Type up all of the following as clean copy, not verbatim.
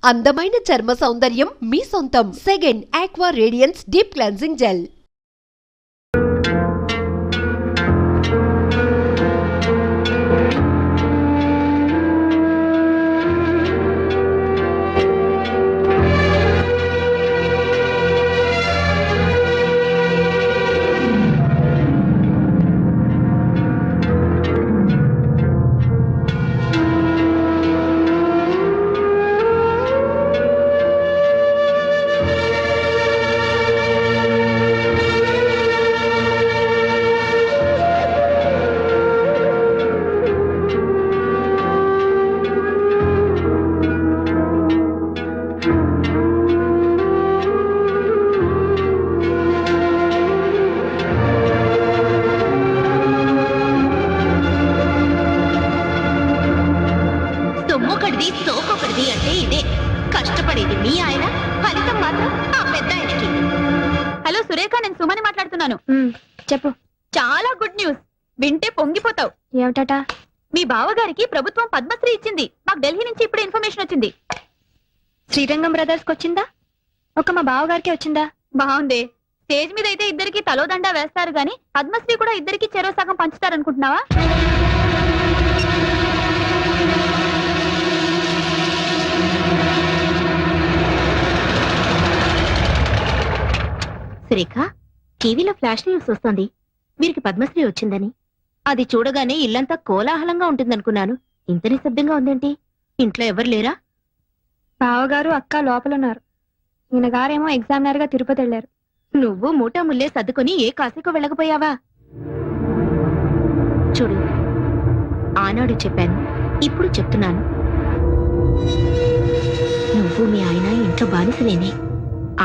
అందమైన చర్మ సౌందర్యం మీ సొంతం. Second aqua radiance deep cleansing gel. సోకొకటిది అంటే ఇదే. కష్టపడేది మీ ఆయన, ఫలితం మాత్రం ఆ పెద్ద ఆయనకి. హలో సురేఖ, నేను సుమని మాట్లాడుతున్నాను. చెప్పు. చాలా గుడ్ న్యూస్, వింటే పొంగిపోతావు. ఏమిటట? మీ బావగారికి ప్రభుత్వం పద్మశ్రీ ఇచ్చింది. నాకు ఢిల్లీ నుంచి ఇప్పుడే ఇన్ఫర్మేషన్ వచ్చింది. శ్రీరంగం బ్రదర్స్ కి వచ్చిందా? ఒక మా బావగారికి వచ్చిందా? బాగుంది. స్టేజ్ మీద అయితే ఇద్దరికి తలోదండా వేస్తారు గాని పద్మశ్రీ కూడా ఇద్దరికి చెరో సగం పంచుతారనుకుంటున్నావా? సురేఖ, టీవీలో ఫ్లాష్ న్యూస్ వస్తోంది, వీరికి పద్మశ్రీ వచ్చిందని. అది చూడగానే ఇల్లంతా కోలాహలంగా ఉంటుందనుకున్నాను. ఇంత నిశ్శబ్దంగా ఉందేంటి? ఇంట్లో ఎవరు లేరా? బావగారు అక్క లోపలున్నారు. ఈయన గారేమో ఎగ్జామినర్ గా తిరుపతి వెళ్లారు. నువ్వు మూటా ముల్లే సర్దుకొని ఏ కాశీకో వెళ్ళకపోయావా? చూడు, ఆనాడు చెప్పాను, ఇప్పుడు చెప్తున్నాను. నువ్వు మీ ఆయన ఇంట్లో బానిసలేనే.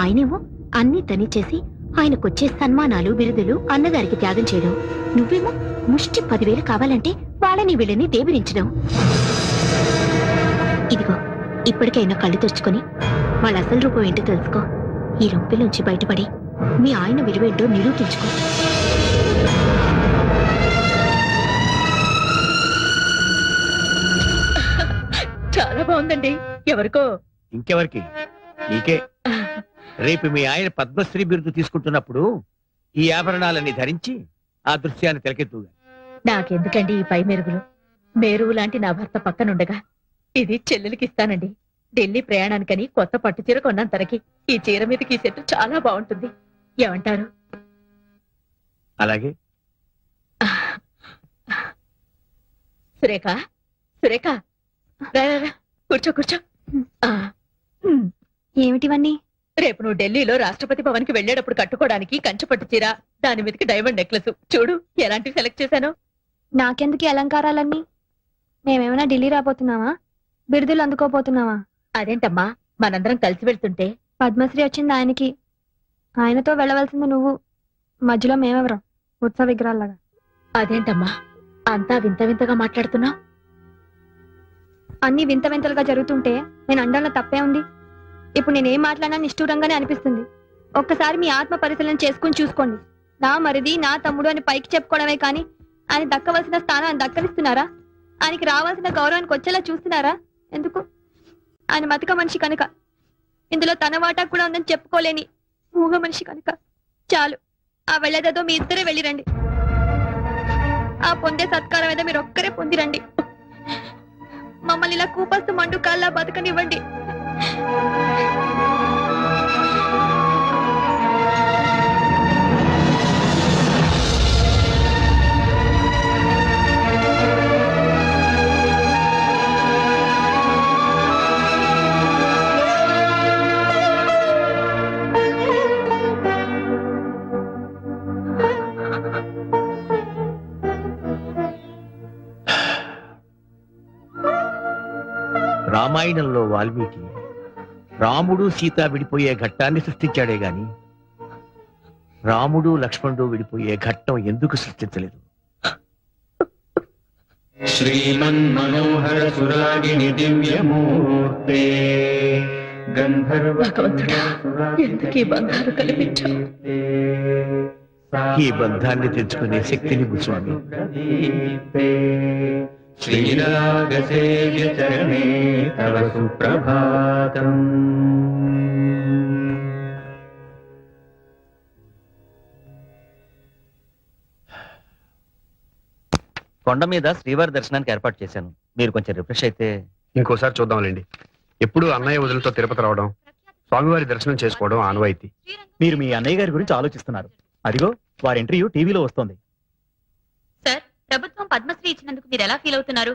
ఆయనేమో అన్ని తని చేసి ఆయనకొచ్చే సన్మానాలు బిరుదులు అన్నగారికి త్యాగం చేయడం. నువ్వేమో ముష్టి 10,000 కావాలంటే వాళ్ళని వీళ్ళని దేవిరించడం. ఇదిగో, ఇప్పటికైనా కళ్ళు తెరుచుకొని వాళ్ళ అసలు రూపం ఏంటో తెలుసుకో. ఈ రొంపిలోంచి బయటపడి మీ ఆయన విలువేంటో నిరూపించుకో. చాలా బాగుందండి. ఎవరికో? ఇంకెవరికి? నీకే. రేపు మీ ఆయన పద్మశ్రీ బిరుదు తీసుకుంటున్నప్పుడు ఈ ఆభరణాలన్నీ ధరించి ఆ దృశ్యాన్ని తెలకెత్తుగా. నాకెందుకండి ఈ పై మెరుగులు? మేరువు లాంటి నా భర్త పక్కనుండగా ఇది చెల్లెలికి ఇస్తానండి. ఢిల్లీ ప్రయాణానికని కొత్త పట్టు చీర కొన్నాను తనకి. ఈ చీర మీదకి ఈ సెట్ చాలా బాగుంటుంది. ఏమంటారు? అలాగే. సురేఖ, సురేఖ, కూర్చో కూర్చో. ఏమిటివన్నీ? రేపు నువ్వు ఢిల్లీలో రాష్ట్రపతి భవన్ కి వెళ్లేటప్పుడు కట్టుకోవడానికి కంచపట్టు చీర, దాని మీదకి డైమండ్ నెక్లెస్. చూడు ఎలాంటివి సెలెక్ట్ చేశాను. నాకెందుకు ఈ అలంకారాలన్నీ? మేమేమైనా ఢిల్లీ రాబోతున్నావా? బిరుదులు అందుకోపోతున్నావా? అదేంటమ్మా, మనందరం కలిసి వెళ్తుంటే. పద్మశ్రీ వచ్చింది ఆయనకి, ఆయనతో వెళ్ళవలసింది నువ్వు. మధ్యలో మేమెవరం? ఉత్సవ విగ్రహాల్లాగా. అదేంటమ్మా అంతా వింత వింతగా మాట్లాడుతున్నావు? అన్ని వింత వింతలుగా జరుగుతుంటే నేను అండంలో తప్పే ఉంది. ఇప్పుడు నేనేం మాట్లాడినా నిష్ఠూరంగానే అనిపిస్తుంది. ఒక్కసారి మీ ఆత్మ పరిశీలన చేసుకుని చూసుకోండి. నా మరిది, నా తమ్ముడు అని పైకి చెప్పుకోవడమే కానీ ఆయన దక్కవలసిన స్థానాన్ని దక్కనిస్తున్నారా? ఆయనకి రావాల్సిన గౌరవానికి వచ్చేలా చూస్తున్నారా? ఎందుకు? ఆయన మతిక మనిషి కనుక. ఇందులో తన వాటా కూడా ఉందని చెప్పుకోలేని మూగ మనిషి కనుక. చాలు, ఆ వెళ్ళేదేదో మీ ఇద్దరే వెళ్ళిరండి. ఆ పొందే సత్కారం ఏదో మీరు ఒక్కరే పొందిరండి. మమ్మల్ని ఇలా కూపస్తు మండు కాళ్ళ బతకనివ్వండి. రామాయణంలో వాల్మీకి రాముడు సీత విడిపోయే ఘట్టాన్ని సృష్టించాడే గాని రాముడు లక్ష్మణుడు విడిపోయే ఘట్టం ఎందుకు సృష్టించలేదు? శ్రీమన్మనోహర సురాగిణి దివ్యమూర్తే భగవంతుడా, ఎందుకు ఈ బంధాలు కల్పించావు? ఈ బంధాన్ని తెచ్చుకునే శక్తిని స్వామి. శ్రీరాగసేవ్య చరణే తవ సుప్రభాతం. కొండ మీద శ్రీవారి దర్శనానికి ఏర్పాటు చేశాను. మీరు కొంచెం రిఫ్రెష్ అయితే. ఇంకోసారి చూద్దాంలేండి. ఎప్పుడు అన్నయ్య వదులతో తిరుపతి రావడం, స్వామివారి దర్శనం చేసుకోవడం ఆనవాయితీ. మీరు మీ అన్నయ్య గారి గురించి ఆలోచిస్తున్నారు. అదిగో వారి ఇంటర్వ్యూ టీవీలో వస్తుంది. సార్, ప్రభుత్వం పద్మశ్రీ ఇచ్చినందుకు మీరు ఎలా ఫీల్ అవుతున్నారు?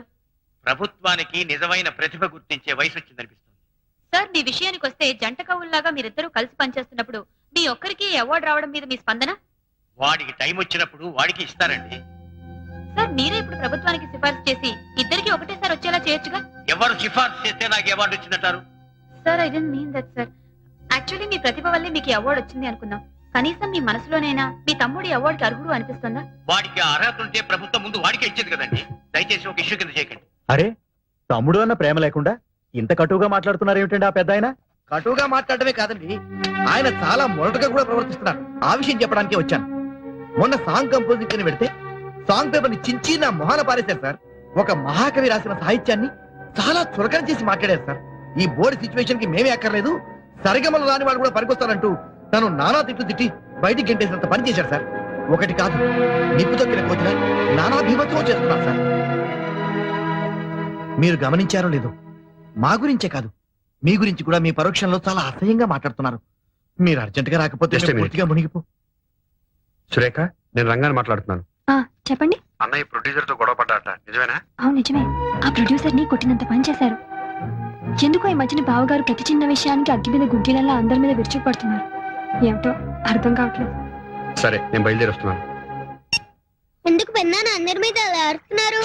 ప్రభుత్వానికి నిజమైన ప్రతిభ గుర్తించే వయసు వచ్చిందనిపిస్తుంది. సార్, మీ విషయానికి వస్తే జంట కవుల్లాగా మీరిద్దరూ కలిసి పనిచేస్తున్నప్పుడు మీ ఒక్కరికి అవార్డు రావడం మీద మీ స్పందన? వాడికి టైం వచ్చినప్పుడు వాడికి ఇస్తారండి. సార్, మీరే ఇప్పుడు ప్రభుత్వానికి సిఫార్సు చేసి ఇద్దరికి ఒకటేసారి వచ్చేలా చేయొచ్చుగా? ఎవరు సిఫార్సు చేస్తే నాకు అవార్డు వచ్చిందంటారు? Sir, I don't mean that sir. Actually మీ ప్రతిభ వల్లే మీకు అవార్డు వచ్చింది అనుకుందాం. కనీసం మీ మనసులోనైనా మీ తమ్ముడి అవార్డుకి అర్హుడు అనిపిస్తుందా? వాడికి ఆ అర్హత ఉంటే ప్రభుత్వం ముందు వాడికే ఇచ్చేది కదండి. దయచేసి ఒక ఇష్యూ కింద చేయకండి. అరే, తమ్ముడు అన్న ప్రేమ లేకుండా ఇంత కటువుగా మాట్లాడుతున్నారు ఏమిటండి ఆ పెద్ద ఆయన? కటువుగా మాట్లాడటమే కాదండి, ఆయన చాలా మొరటుగా కూడా ప్రవర్తిస్తున్నారు. ఆ విషయం చెప్పడానికే వచ్చాను. మొన్న సాంగ్ కంపోజింగ్ అని పెడితే సాంగ్ పేపర్ ని చించి నా మొహాన పారేశారు సార్. ఒక మహాకవి రాసిన సాహిత్యాన్ని చాలా చులకన చేసి మాట్లాడారు సార్. ఈ బోర్డు సిచ్యువేషన్ కి మేమే అక్కర్లేదు, సరిగమలు రాని వాళ్ళు కూడా పనికొస్తారంటూ తను నానా తిట్లు తిట్టి బయటికి గెంటేసినంత పని చేశారు సార్. ఒకటి కాదు, నిప్పు తొక్కిన కోతిన నానా భీమత్వం చేస్తున్నారు సార్. మీరు గమనించారో లేదో, మా గురించే కాదు మీ గురించి కూడా మీ పరోక్షంలో చాలా అసహ్యంగా మాట్లాడుతున్నారు. మీరు అర్జెంట్ గా రాకపోతే Just a minute. పూర్తిగా మునిగిపో. సురేఖ, నేను రంగాన్ని మాట్లాడుతున్నాను. చెప్పండి. అన్నయ్య ప్రొడ్యూసర్ తో గొడవ పడ్డాట, నిజమేనా? అవును, నిజమే. ఆ ప్రొడ్యూసర్ ని కొట్టినంత పని చేశారు. ఎందుకో ఈ మధ్యన బావగారు ప్రతి చిన్న విషయానికి అగ్గి మీద గుడ్డిలల్లా అందరి మీద విరుచుకుపడుతున్నారు. ఏమిటో అర్థం కావట్లేదు. సరే, నేను బయలుదేరి వస్తున్నాను. ఎందుకు పెన్నాను అందరి మీద అలా అరుస్తున్నారు?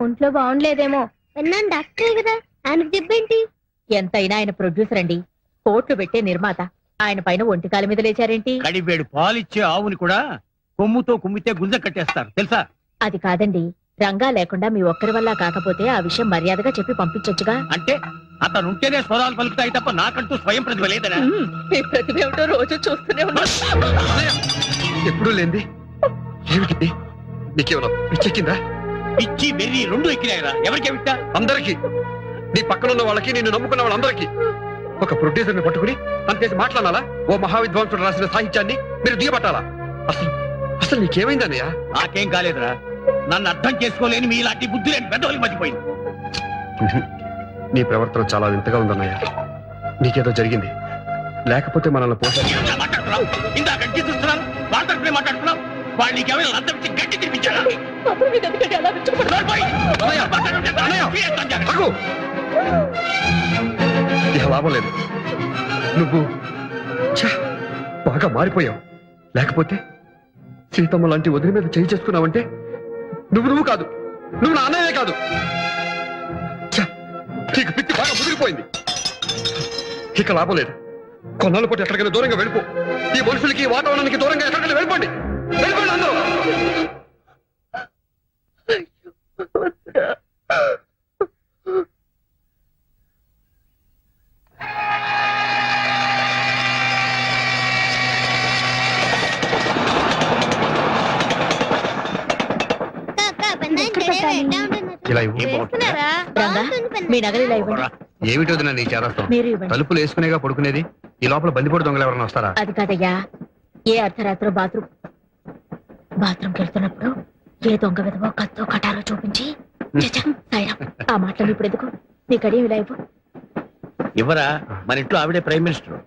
ఒంట్లో బాగుండలేదేమో. పెన్నాను డాక్టర్ కదా, ఆయనకు దెబ్బేంటి? ఎంతైనా ఆయన ప్రొడ్యూసర్ అండి, కోట్లు పెట్టే నిర్మాత. ఆయన పైన ఒంటికాల మీద లేచారేంటి? కడివేడు పాలిచ్చే ఆవుని కూడా కొమ్ముతో కుమ్మితే గుంజ కట్టేస్తారు తెలుసా? అది కాదండి, రంగా లేకుండా మీ ఒక్కరి వల్ల కాకపోతే ఆ విషయం మర్యాదగా చెప్పి పంపించొచ్చుగా. అంటే అతను ఉంటేనే స్వరాలు పలుకుతాయి తప్ప నాకంటూ స్వయం ప్రతిభ లేదనా? మీ ప్రతిభ ఏమిటో రోజు చూస్తూనే ఉన్నా. ఎప్పుడూ లేంది ఏమిటి? నీకేమన్నా పిచ్చెక్కిందా? ఇచ్చి వెర్రి రెండు ఎక్కినాయరా. ఎవరికి విట్టా? అందరికీ, నీ పక్కన ఉన్న వాళ్ళకి, నిన్ను నమ్ముకున్న వాళ్ళందరికీ. ఒక ప్రొడ్యూసర్ ని పట్టుకుని అంతేసి మాట్లాడాలా? ఓ మహావిద్వాంసుడు రాసిన సాహిత్యాన్ని మీరు దిగబట్టాలా? అసలు అసలు నీకేమైందన్నయ్య? నాకేం కాలేదురా. నన్ను అర్థం చేసుకోలేని మీ ఇలాంటి బుద్ధి లేని పెద్దవాళ్ళకి మర్చిపోయింది. నీ ప్రవర్తన చాలా వింతగా ఉందన్నయ్య. నీకేదో జరిగింది, లేకపోతే మనల్ని ఇలా మాట్లాడుతున్నావు. ఇందాక గట్టి చూస్తున్నాను, వాళ్ళతో మాట్లాడుతున్నావు. వాళ్ళు నీకేమైనా లంచం ఇచ్చి గట్టి తినిపించారా? ఇక లాభం లేదు. నువ్వు ఛ, బాగా మారిపోయావు. లేకపోతే సీతమ్మ లాంటి వదిలి మీద చేయి చేసుకున్నావంటే నువ్వు కాదు, నువ్వు నా అన్నయ్యే కాదు. ఛ, నీకు పిచ్చి బాగా ముదిరిపోయింది. ఇక లాభం లేదు. కొన్నాళ్ళ పాటు ఎక్కడికైనా దూరంగా వెళ్ళిపో. ఈ మనుషులకి, ఈ వాతావరణానికి దూరంగా ఎక్కడికైనా వెళ్ళిపోండి. వెళ్ళిపోండి అందరూ. ఇలా ఇవ్వు. మీ నగలు ఇలా ఇవ్వండి. ఏమిటో నీ చేరస్తాం. మీరు ఇవ్వండి. తలుపులు వేసుకునేగా పడుకునేది. ఈ లోపల బందిపోటు దొంగలు ఎవరైనా వస్తారా? అది కాదయ్యా, ఏ అర్ధరాత్రో బాత్రూమ్కి వెళ్తున్నప్పుడు ఏ దొంగ విధవో కత్తో కటారో చూపించి సాయిరాం, ఆ మాటలు ఇప్పుడు ఎందుకు? నీ కడియం ఇలా ఇవ్వు. ఇవ్వరా, మన ఇంట్లో ఆవిడే ప్రైమ్ మినిస్టర్.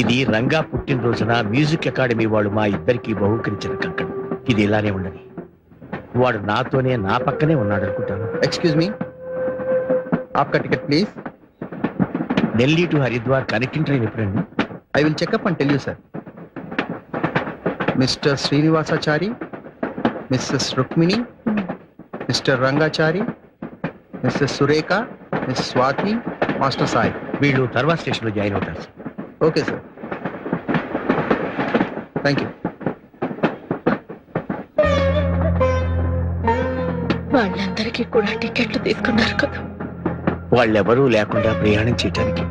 ఇది రంగా పుట్టినరోజున మ్యూజిక్ అకాడమీ వాళ్ళు మా ఇద్దరికి బహుకరించిన కంకణం. ఇది ఇలానే ఉండని. వాడు నాతోనే నా పక్కనే ఉన్నాడు అనుకుంటాను. ఎక్స్క్యూజ్ మీ, ఆప్కా ticket please. Delhi to Haridwar connecting train ఎప్పుడండి? I will check up and tell you sir. Mr Srinivasachari, Mrs Rukmini, Mr Rangachari, Mrs Surekha, miss Swathi, master Sai. వీళ్ళు తర్వాత స్టేషన్ లో జాయిన్ అవుతారు. Okay sir, thank you. వాళ్ళందరికీ కూడా టికెట్లు తీసుకున్నారు కదా. వాళ్ళెవరూ లేకుండా ప్రయాణం చేయటానికి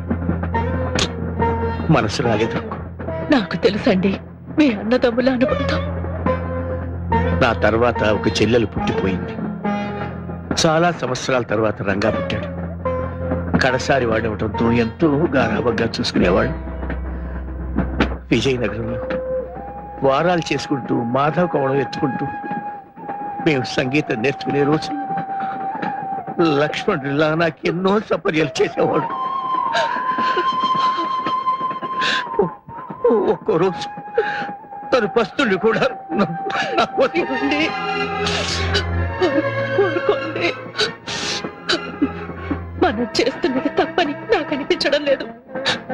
మనసు రాలేదు. నాకు తెలుసండి, మీ అన్నదమ్ముల అనుబంధం. నా తర్వాత ఒక చెల్లెలు పుట్టిపోయింది. చాలా సంవత్సరాల తర్వాత రంగా పుట్టాడు. కడసారి వాడవటంతో ఎంతో గారాబంగా చూసుకునేవాడు. విజయనగరంలో వారాలు చేసుకుంటూ మాధవ కవడం ఎత్తుకుంటూ మేము సంగీతం నేర్చుకునే రోజు లక్ష్మణుడిలా నాకు ఎన్నో సపర్యలు చేసేవాడు. ఒక్కో రోజు తను పస్తులు కూడా ఊరుకోండి. మనం చేస్తున్నది తప్పని నాకు అనిపించడం లేదు.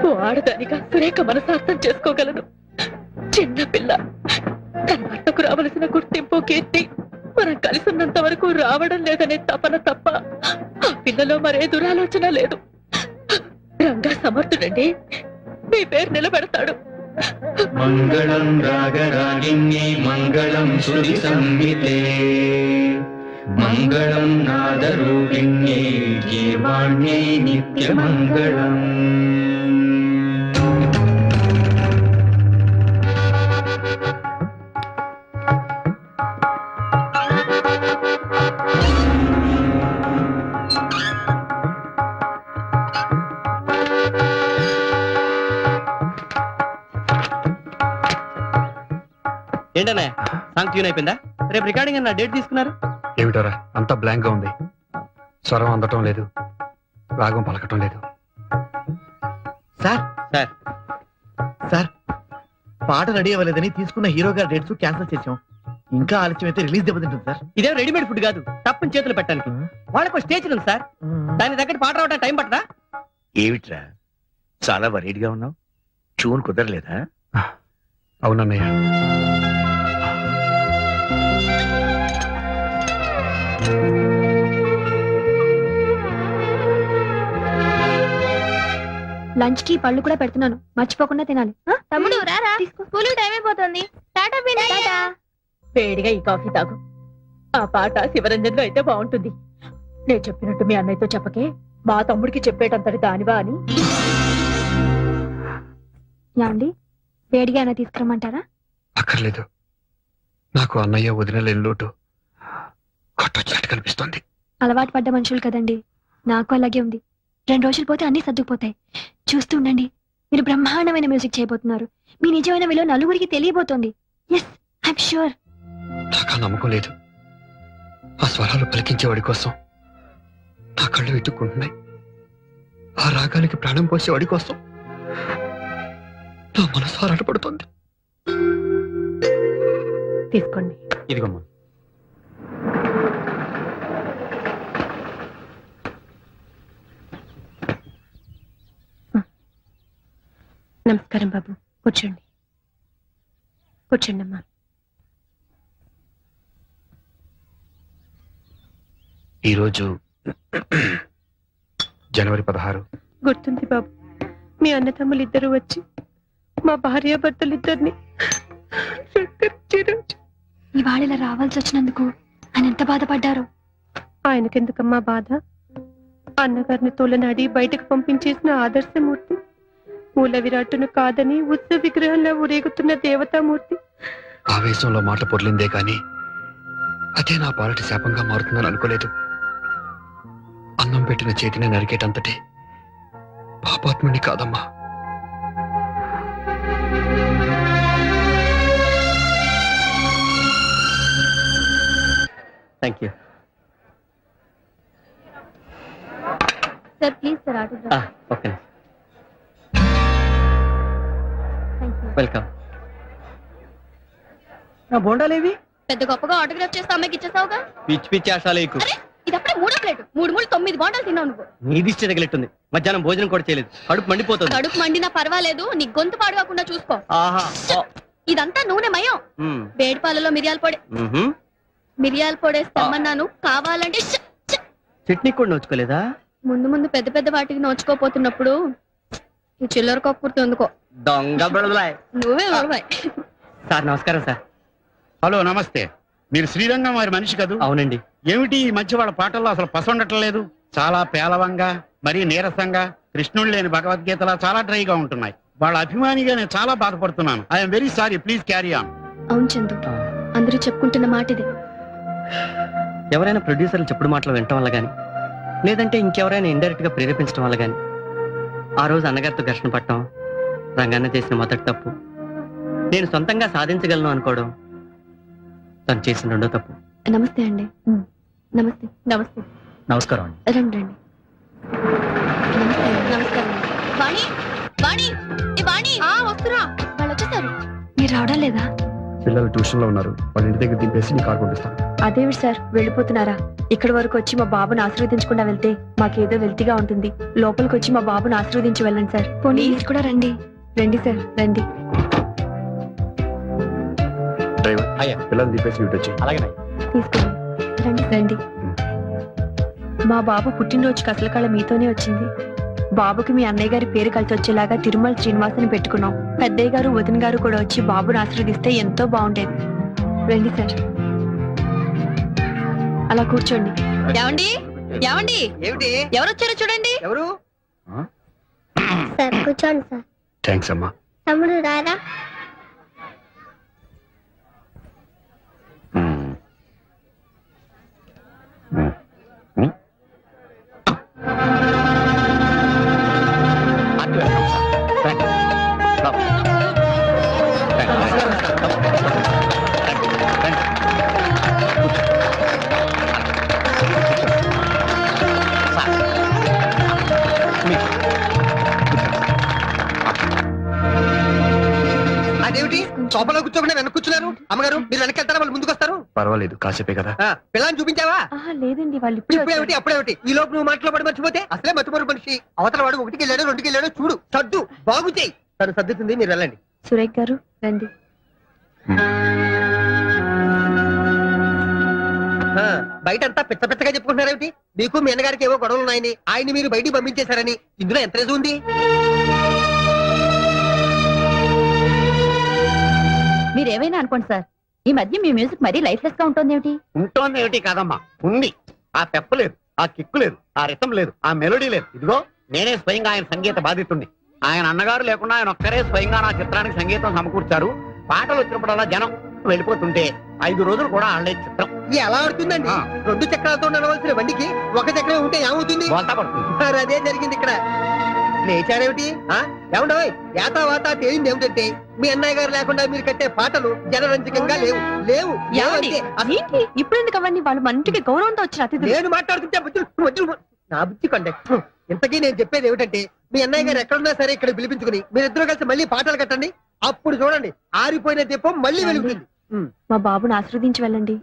ఓ ఆడదానిగా సురేఖ మనసార్థం చేసుకోగలను. చిన్న పిల్ల, తన భర్తకు రావలసిన గుర్తింపు కీర్తి మనం కలిసి ఉన్నంత వరకు రావడం లేదనే తపన తప్ప ఆ పిల్లలో మరే దురాలోచన లేదు. రంగా సమర్థుడండి, మీ పేరు నిలబెడతాడు. మంగళం రాగరాగిణ్యై మంగళం శృతి సంహితే మంగళం నాదరూపిణ్యై గీర్వాణ్యై నిత్యమంగళం. ఏంటనే సాంగ్ ట్యూన్ అయిపోయిందా? రేపు రికార్డింగ్ అన్న డేట్ తీసుకున్నారు? ఏమిటోరా అంతా బ్లాంక్ గా ఉంది. స్వరం అందటం లేదు, రాగం పలకటం లేదు. సార్ సార్ సార్ పాట రెడీ అవ్వలేదని తీసుకున్న హీరో గారి డేట్స్ క్యాన్సిల్ చేసాం. ఇంకా ఆలస్యం అయితే రిలీజ్ దెబ్బతింటుంది సార్. ఇదేం రెడీమేడ్ ఫుడ్ కాదు, తప్పని చేతులు పెట్టడానికి. వాళ్ళకు స్టేజ్ ఉంది సార్, దాని దగ్గర పాట రావడానికి టైం పట్టదా? ఏమిట్రా చాలా వరీడ్గా ఉన్నావు? ట్యూన్ కుదరలేదా? అవునన్నయ్య. లంచ్ కి పళ్ళు కూడా పెడుతున్నాను, మర్చిపోకుండా తినాలి. తమ్ముడు రారా, స్కూల్ టైం అయిపోతుంది. టాటా పిన్ని. వేడిగా ఈ కాఫీ తాగు. ఆ పాట శివరంజన్లో అయితే బాగుంటుంది. నేను చెప్పినట్టు మీ అన్నయ్యతో చెప్పకే, మా తమ్ముడికి చెప్పేటంతటి దానివా అని. యాండి, వేడిగా అయినా తీసుకురమ్మంటారా? అక్కర్లేదు, నాకు అన్నయ్య వదినలేని లోటు కొట్టొచ్చినట్టు కనిపిస్తోంది. అలవాటు పడ్డ మనుషులు కదండి, నాకు అలాగే ఉంది. 2 రోజులు పోతే అన్ని సర్దుకుపోతాయి. చూస్తూ ఉండండి, మీరు బ్రహ్మాండమైన మ్యూజిక్ చేయబోతున్నారు. మీ నిజమైన విలువ నలుగురికి తెలియబోతోంది. Yes, I'm sure. నాకు ఆ నమ్మకం లేదు. ఆ స్వరాలు పలికించేవాడి కోసం నా కళ్ళు వెతుక్కుంటున్నాయి. ఆ రాగానికి ప్రాణం పోసేవాడి కోసం నా మనసు ఆరాటపడుతోంది. తీసుకోండి. ఇదిగోమ్మా. నమస్కారం బాబు, కూర్చోండి. కూర్చోండి అమ్మా. ఈరోజు జనవరి 16. గుర్తుంది బాబు, మీ అన్నతమ్ములు ఇద్దరు వచ్చి మా భార్యాభర్తలిద్దరిని ఇవాళ ఇలా రావాల్సి వచ్చినందుకు ఆయన ఎంత బాధపడ్డారు. ఆయనకెందుకమ్మా బాధ? అన్నగారిని తోలనాడి బయటకు పంపించేసిన ఆదర్శమూర్తి, మూల విరాట్టును కాదని ఉత్సవ విగ్రహంలో ఊరేగుతున్న దేవతామూర్తి. ఆవేశంలో మాట పొర్లిందే కాని అదే నా పాలటి శాపంగా మారుతుందని అనుకోలేదు. అన్నం పెట్టిన చేతిని నరికేటంతటి పాపాత్ముని కాదమ్మా. Thank you sir, please sir, autograph. Okay, welcome. నా బోండాలేవి? పెద్ద గొప్పగా ఆటోగ్రాఫ్ చేస్తే అమ్మాయికి ఇచ్చేసావుగా. పిచ్చి పిచ్చి ఆశాలు ఎక్కువ. ఇది అప్పుడే 3వ ప్లేట్. 3 9 బాండాలు తిన్నావు నువ్వు. నీ దిష్టి తగిలిట్టుంది. మధ్యాహ్నం భోజనం కూడా చేయలేదు, కడుపు మండిపోతుంది. కడుపు మండినా పర్వాలేదు, నీ గొంతు పాడుకోకుండా చూసుకో. ఆహా. ఇదంతా నూనె మయం. వేడి పాలలో మిరియాల పొడి. మిరియాల పొడేసి తెమ్మన్నాను, కావాలంటే చట్నీ కూడా నోచుకోలేదా? ముందు ముందు పెద్ద పెద్ద వాటికి నోచుకోపోతున్నప్పుడు ఈ చిల్లర కప్పుర్తి ఎందుకో. దొంగ బుడదలాయ్. నువ్వే నడవాయి. సార్ నమస్కారం సార్. హలో, నమస్తే. మీరు శ్రీరంగం వారి మనిషి కదూ? అవునండి. ఏమిటి ఈ మధ్య వాళ్ళ పాటల్లో అసలు పసండటం లేదు? చాలా పేలవంగా, మరీ నీరసంగా, కృష్ణుడు లేని భగవద్గీతలా చాలా డ్రైగా ఉంటున్నాయి. వాళ్ళ అభిమానిగా నేను చాలా బాధపడుతున్నాను. I'm very sorry, please carry on. అవును చందు, అందరూ చెప్పుకుంటున్న మాట ఇదే. ఎవరైనా ప్రొడ్యూసర్లు చెప్పుడు మాటలు వినటం వల్ల గాని, లేదంటే ఇంకెవరైనా ఇండైరెక్ట్ గా ప్రేరేపించడం వల్ల గాని, ఆ రోజు అన్నగారితో ఘర్షణ పట్టడం రంగన్న చేసిన మొదటి తప్పు. నేను సొంతంగా సాధించగలను అనుకోవడం తను చేసిన రెండో తప్పు. నమస్తే అండి. నమస్తే. నమస్తే. నమస్కారం అండి. రండి రండి. నమస్కారం. వాణి వాణి ఏ వాణి వస్తురా, వాళ్ళు వచ్చేసారు. మీరు రావడం లేదా? పిల్లలు ట్యూషన్ లో ఉన్నారు, వాళ్ళ ఇంటి దగ్గర దింపేసి నీ కార్ పంపిస్తాను. అదేవి సార్, వెళ్ళిపోతున్నారా? ఇక్కడి వరకు వచ్చి మా బాబుని ఆశీర్వదించకుండా వెళ్తే మాకేదో వెల్తిగా ఉంటుంది. లోపలికి వచ్చి మా బాబుని ఆశీర్వదించి వెళ్ళండి సార్. ప్లీజ్ కూడా రండి. రండి సార్, రండి. డ్రైవర్, అయ్యా. పిల్లలు దింపేసి ఇటు వచ్చి. అలాగే తీసుకోండి. రండి రండి. మా బాబు పుట్టినరోజుకి అసలు కళ మీతోనే వచ్చింది. బాబుకి మీ అన్నయ్య గారి పేరు కలిసి వచ్చేలాగా తిరుమల శ్రీనివాసని పెట్టుకున్నాం. పెద్దయ్య గారు వదిన గారు కూడా వచ్చి బాబుని ఆశీర్వదిస్తే ఎంతో బాగుండేది. రండి సార్, అలా కూర్చోండి. ఏమండి ఏమండి ఏమిటి? ఎవరు వచ్చారో చూడండి. ఎవరు? సార్ కూర్చోండి సార్. థ్యాంక్స్ అమ్మా. తమ్ముడు రారా? అదేమిటి సోఫాలో కూర్చోకుండా వెనక్కి కూర్చున్నారు? అమ్మగారు మీరు వెనక్కి వెళ్తారా, వాళ్ళు ముందుకు వస్తారు? పర్వాలేదు, కాసేపే కదా. పిల్లని చూపించావా? లేదండి, వాళ్ళు ఇప్పుడేమిటి అప్పుడేమిటి? ఈ లోపు నువ్వు మాటలో పడి మర్చిపోతే అసలే మర్చిపోరు మనిషి. అవతల వాడు 1కి వెళ్ళాడు 2కి వెళ్ళాడు, చూడు సర్దు బాగు చేయి. తను సర్దుతుంది, మీరు వెళ్ళండి. సురేఖ్ గారు రండి. బయటంతా పెద్ద పెద్దగా చెప్పుకుంటున్నారేమిటి? మీకు మీ అన్నగారికి ఏవో గొడవలు ఉన్నాయని, ఆయన్ని మీరు బయటికి పంపించేశారని. ఇందులో ఎంత రేజు ఉంది? మీరేమైనా అనుకోండి సార్, ఈ మధ్య మీ మ్యూజిక్ మరీ లైఫ్లెస్ గా ఉంటుంది ఏమిటి? ఉంటోంది ఏమిటి కాదమ్మా, ఉంది. ఆ పెప్ప లేదు, ఆ కిక్కు లేదు, ఆ రితం లేదు, ఆ మెలోడీ లేదు. ఇదిగో నేనే స్వయంగా ఆయన సంగీత బాధితుణ్ణి. ఆయన అన్నగారు లేకుండా ఆయన ఒక్కరే స్వయంగా నా చిత్రానికి సంగీతం సమకూర్చారు. పాటలు వచ్చినప్పుడల్లా జనం వెళ్ళిపోతుంటే 5 రోజులు కూడా ఆడలే చిత్రం. ఎలా ఆడుతుందండి? 2 చక్రాలతో నడవలసిన బండికి 1 చక్రం ఉంటే ఏమవుతుంది? బోల్తా పడుతుంది. మరి అదే జరిగింది ఇక్కడ. లేచారేమిటి? ఏమండోయ్, యాతావాత తేలింది ఏమిటంటే మీ అన్నయ్య గారు లేకుండా మీరు కట్టే పాటలు జనరంజకంగా లేవు. లేవు ఏమండి? ఏంటి ఇప్పుడు ఎందుకు అవన్నీ? వాళ్ళు మన ఇంటికి గౌరవంతో వచ్చిన అతిథులు. నేను మాట్లాడుతుంటే మధ్యలో నా బుద్ధి కంటే. ఇంతకీ నేను చెప్పేది ఏమిటంటే, మీ అన్నయ్య గారు ఎక్కడున్నా సరే ఇక్కడ పిలిపించుకుని మీరిద్దరూ కలిసి మళ్ళీ పాటలు కట్టండి. అప్పుడు చూడండి, ఆరిపోయిన దీపం మళ్ళీ వెలుగుతుంది. మా బాబుని ఆశీర్వదించి వెళ్ళండి.